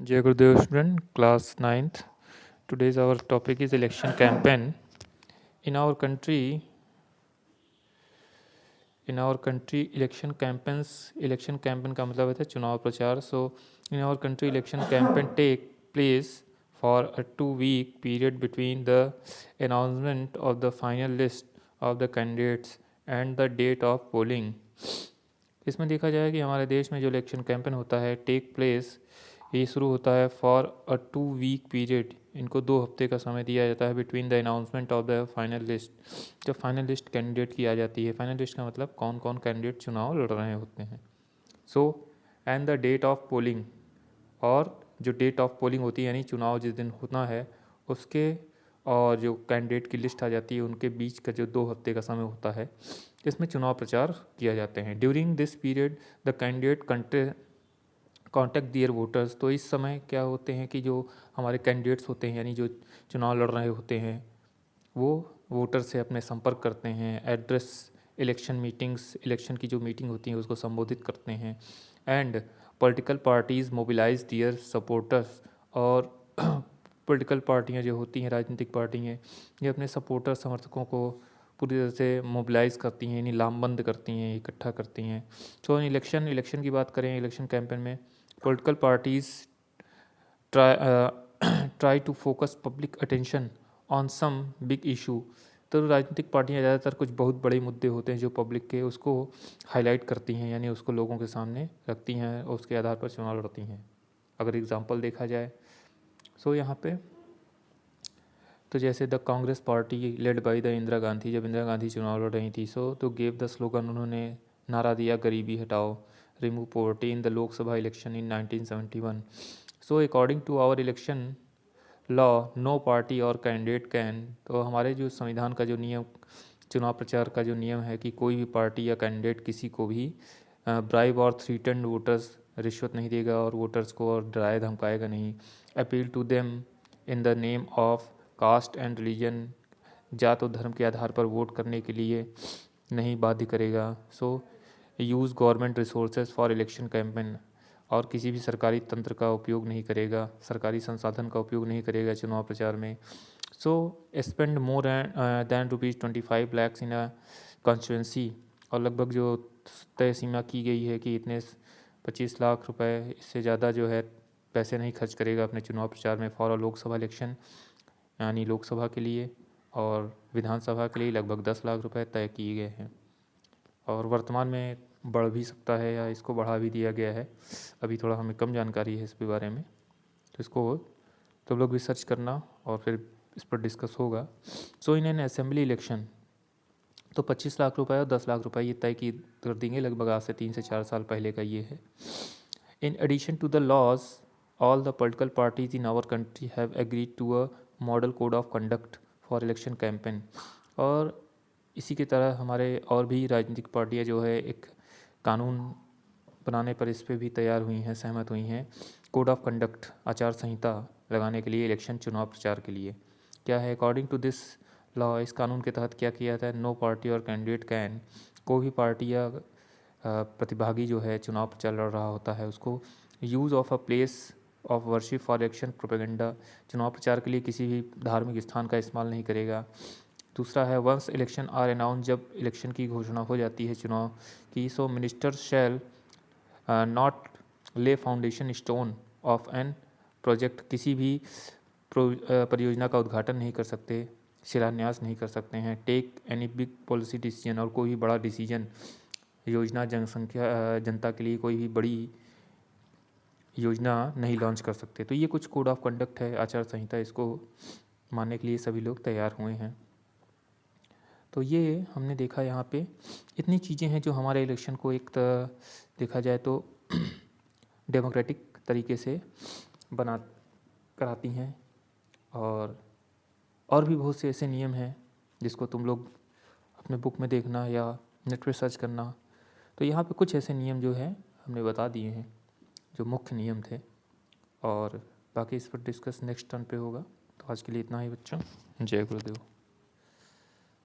Jai Gurudev student, class 9th. Today's our topic is election campaign. In our country, election campaign का मतलब है चुनाव प्रचार. So in our country, election campaign take place for a 2-week period between the announcement of the final list of the candidates and the date of polling. इसमें देखा जाए कि हमारे देश में जो इलेक्शन कैंपेन होता है टेक प्लेस, ये शुरू होता है फॉर अ 2-week पीरियड. इनको 2 हफ्ते का समय दिया जाता है between the announcement of the final list. जब फाइनल लिस्ट कैंडिडेट की आ जाती है, फाइनल लिस्ट का मतलब कौन कौन कैंडिडेट चुनाव लड़ रहे होते हैं. So and the date of polling, और जो डेट ऑफ पोलिंग होती है यानी चुनाव जिस दिन होना है उसके और जो कैंडिडेट की लिस्ट आ जाती है उनके बीच का जो 2 हफ्ते का समय होता है, इसमें चुनाव प्रचार किया जाते हैं. During this period the candidate contact their voters. तो इस समय क्या होते हैं कि जो हमारे कैंडिडेट्स होते हैं यानी जो चुनाव लड़ रहे होते हैं वो वोटर से अपने संपर्क करते हैं, एड्रेस इलेक्शन मीटिंग्स, इलेक्शन की जो मीटिंग होती है उसको संबोधित करते हैं. And political parties mobilise their supporters. और पॉलिटिकल पार्टियाँ जो होती हैं, राजनीतिक पार्टियाँ, ये अपने सपोर्टर समर्थकों को पूरी तरह से मोबिलाइज़ करती हैं यानी लामबंद करती हैं, इकट्ठा करती हैं. सो इलेक्शन की बात करें, इलेक्शन कैंपेन में political parties try to focus public attention on some big issue. तो राजनीतिक पार्टियाँ ज़्यादातर कुछ बहुत बड़े मुद्दे होते हैं जो पब्लिक के, उसको हाईलाइट करती हैं यानी उसको लोगों के सामने रखती हैं और उसके आधार पर चुनाव लड़ती हैं. अगर एग्जांपल देखा जाए सो यहाँ पे तो जैसे the Congress party led by the Indira Gandhi, जब इंदिरा गांधी चुनाव लड़ रही थी सो तो गेव द स्लोगन, उन्होंने नारा दिया गरीबी हटाओ, remove poverty in the Lok Sabha election in 1971. So according to our election law no party और कैंडिडेट कैन. तो हमारे जो संविधान का जो नियम, चुनाव प्रचार का जो नियम है कि कोई भी पार्टी या कैंडिडेट किसी को भी ब्राइब और थ्रीटन वोटर्स, रिश्वत नहीं देगा और वोटर्स को और डराए धमकाएगा नहीं. Appeal to them in the name of caste and religion, जात और धर्म के आधार पर वोट करने के लिए नहीं बाध्य करेगा. So use government resources for election campaign, और किसी भी सरकारी तंत्र का उपयोग नहीं करेगा, सरकारी संसाधन का उपयोग नहीं करेगा चुनाव प्रचार में. सो स्पेंड मोर दैन ₹25 लाख इन अ कॉन्स्टिट्यूंसी, और लगभग जो तय सीमा की गई है कि इतने 25 लाख रुपए, इससे ज़्यादा जो है पैसे नहीं खर्च करेगा अपने चुनाव प्रचार में फॉर लोकसभा इलेक्शन, यानी लोकसभा के लिए, और विधानसभा के लिए लगभग 10 लाख रुपए तय किए गए हैं. और वर्तमान में बढ़ भी सकता है या इसको बढ़ा भी दिया गया है. अभी थोड़ा हमें कम जानकारी है इसके बारे में, तो इसको तुम लोग रिसर्च करना और फिर इस पर डिस्कस होगा. सो इन एन असेंबली इलेक्शन, तो 25 लाख रुपए और 10 लाख रुपए ये तय की कर देंगे लगभग आज से 3 से 4 साल पहले का ये है. In addition to the laws all the political parties in our country have agreed to a model code of conduct for election campaign. और इसी की तरह हमारे और भी राजनीतिक पार्टियां जो है एक कानून बनाने पर इस पर भी तैयार हुई हैं, सहमत हुई हैं, कोड ऑफ कंडक्ट, आचार संहिता लगाने के लिए इलेक्शन चुनाव प्रचार के लिए. क्या है अकॉर्डिंग टू दिस लॉ, इस कानून के तहत क्या किया जाता है, नो पार्टी और कैंडिडेट कैन, कोई भी पार्टी या प्रतिभागी जो है चुनाव प्रचार लड़ रहा होता है उसको use of a place of worship for election propaganda, चुनाव प्रचार के लिए किसी भी धार्मिक स्थान का इस्तेमाल नहीं करेगा. दूसरा है वंस इलेक्शन आर अनाउंस, जब इलेक्शन की घोषणा हो जाती है चुनाव की, so minister shall not lay foundation stone of an project, किसी भी परियोजना का उद्घाटन नहीं कर सकते, शिलान्यास नहीं कर सकते हैं. Take any big policy decision, और कोई भी बड़ा डिसीजन, योजना, जनता के लिए कोई भी बड़ी योजना नहीं लॉन्च कर सकते. तो ये कुछ कोड ऑफ कंडक्ट है, आचार संहिता, इसको मानने के लिए सभी लोग तैयार हुए हैं. तो ये हमने देखा यहाँ पे इतनी चीज़ें हैं जो हमारे इलेक्शन को एक देखा जाए तो डेमोक्रेटिक तरीके से बना कराती हैं. और भी बहुत से ऐसे नियम हैं जिसको तुम लोग अपने बुक में देखना या नेट पे सर्च करना. तो यहाँ पे कुछ ऐसे नियम जो है हमने बता दिए हैं जो मुख्य नियम थे, और बाकी इस पर डिस्कस नेक्स्ट टर्न पे होगा. तो आज के लिए इतना ही बच्चों. जय गुरुदेव.